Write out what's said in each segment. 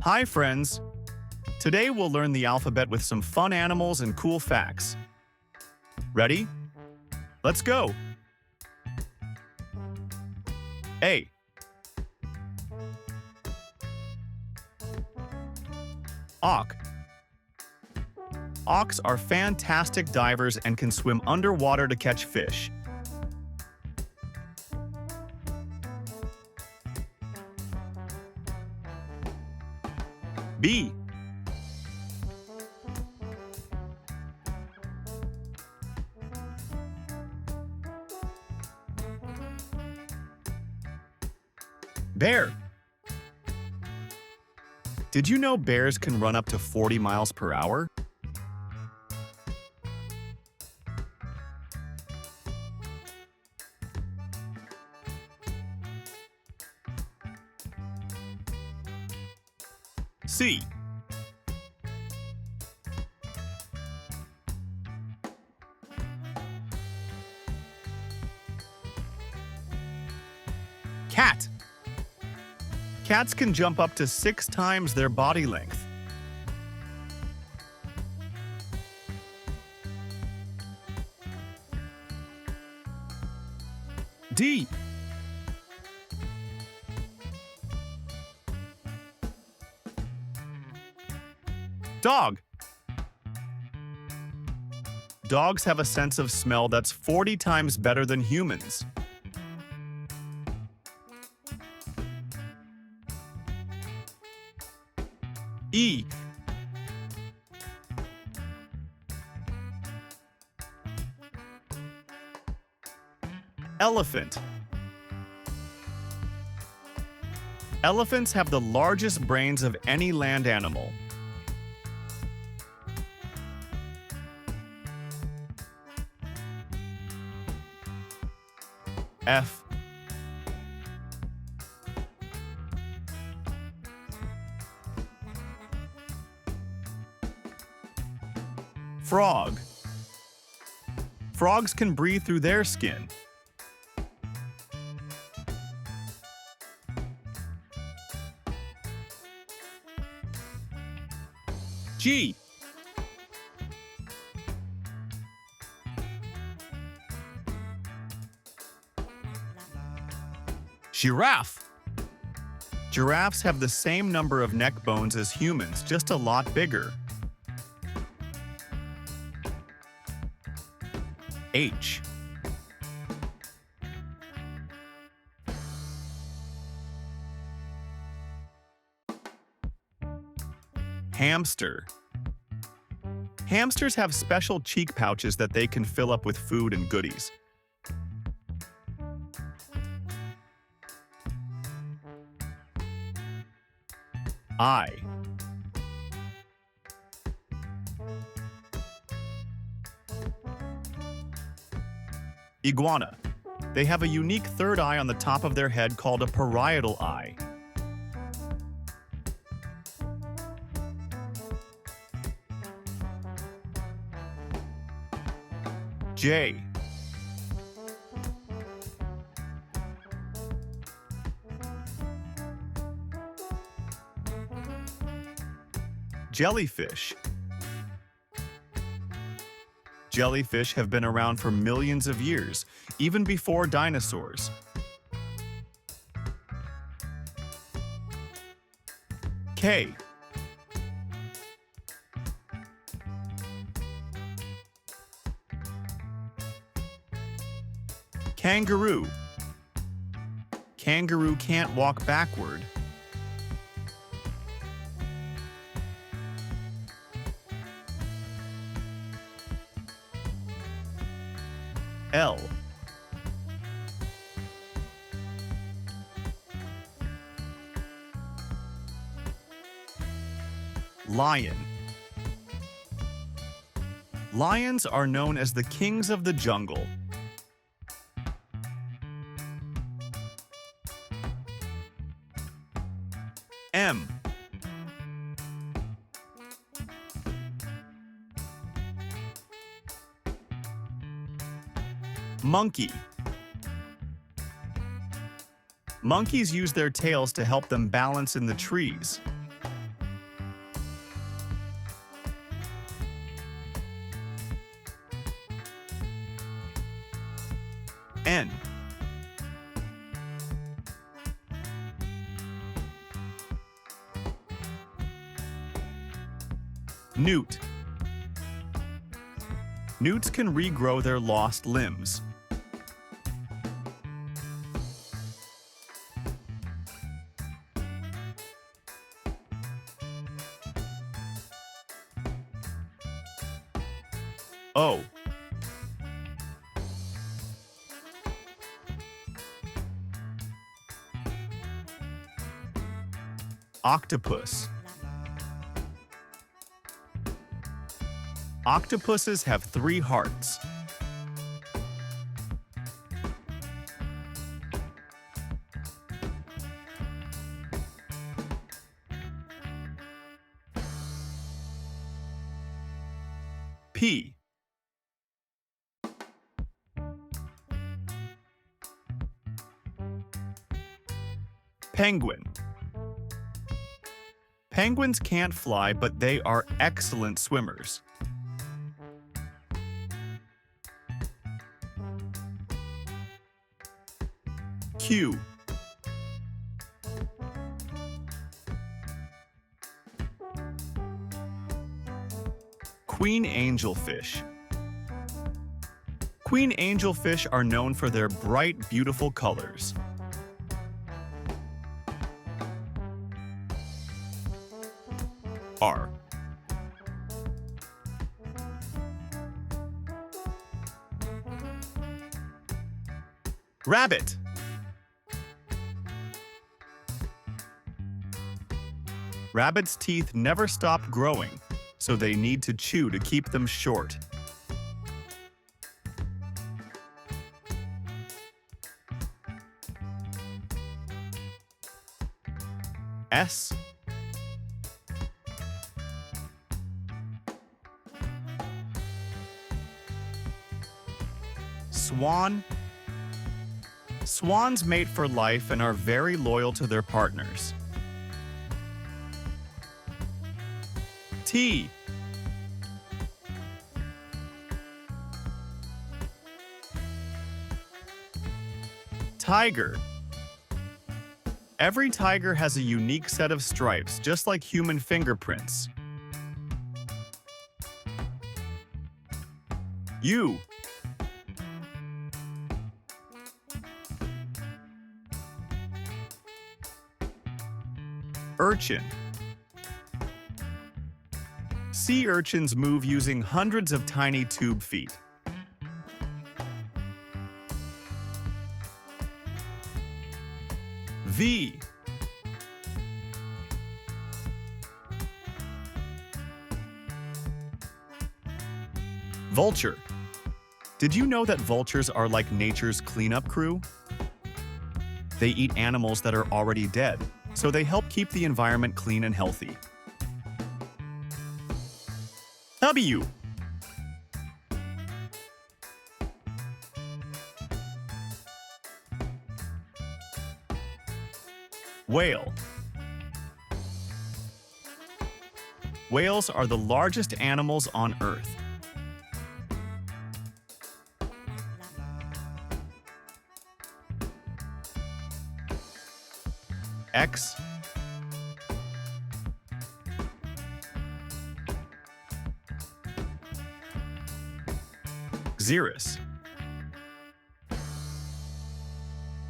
Hi, friends! Today we'll learn the alphabet with some fun animals and cool facts. Ready? Let's go! A. Auk. Auks are fantastic divers and can swim underwater to catch fish. B. Bear. Did you know bears can run up to 40 miles per hour? C. Cat. Cats can jump up to 6 times their body length. D. Dog. Dogs have a sense of smell that's 40 times better than humans. E. Elephant. Elephants have the largest brains of any land animal. F. Frog. Frogs can breathe through their skin. G. Giraffe. Giraffes have the same number of neck bones as humans, just a lot bigger. H. Hamster. Hamsters have special cheek pouches that they can fill up with food and goodies. I. Iguana. They have a unique third eye on the top of their head called a parietal eye. J. Jellyfish. Jellyfish have been around for millions of years, even before dinosaurs. K. Kangaroo. Kangaroo can't walk backward. L. Lion. Lions are known as the kings of the jungle. M. Monkey. Monkeys use their tails to help them balance in the trees. N. Newt. Newts can regrow their lost limbs. O. Octopus. Octopuses have 3 hearts. P. Penguin. Penguins can't fly, but they are excellent swimmers. Q. Queen angelfish. Queen angelfish are known for their bright, beautiful colors. R. Rabbit. Rabbits' teeth never stop growing, so they need to chew to keep them short. S. Swan. Swans mate for life and are very loyal to their partners. T. Tiger. Every tiger has a unique set of stripes, just like human fingerprints. U. Urchin. Sea urchins move using hundreds of tiny tube feet. V. Vulture. Did you know that vultures are like nature's cleanup crew? They eat animals that are already dead, so they help keep the environment clean and healthy. W. Whale. Whales are the largest animals on Earth. X. Xerus.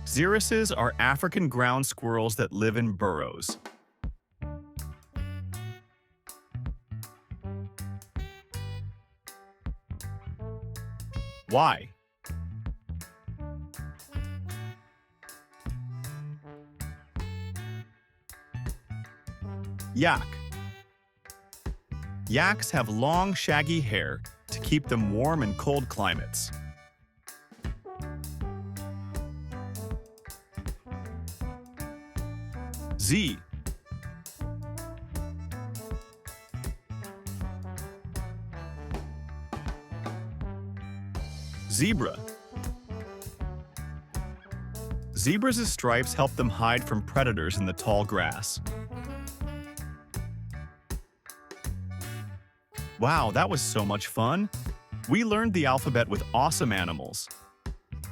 Xeruses are African ground squirrels that live in burrows. Y. Yak. Yaks have long, shaggy hair to keep them warm in cold climates. Z. Zebra. Zebras' stripes help them hide from predators in the tall grass. Wow, that was so much fun! We learned the alphabet with awesome animals.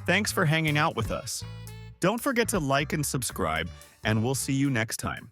Thanks for hanging out with us. Don't forget to like and subscribe, and we'll see you next time.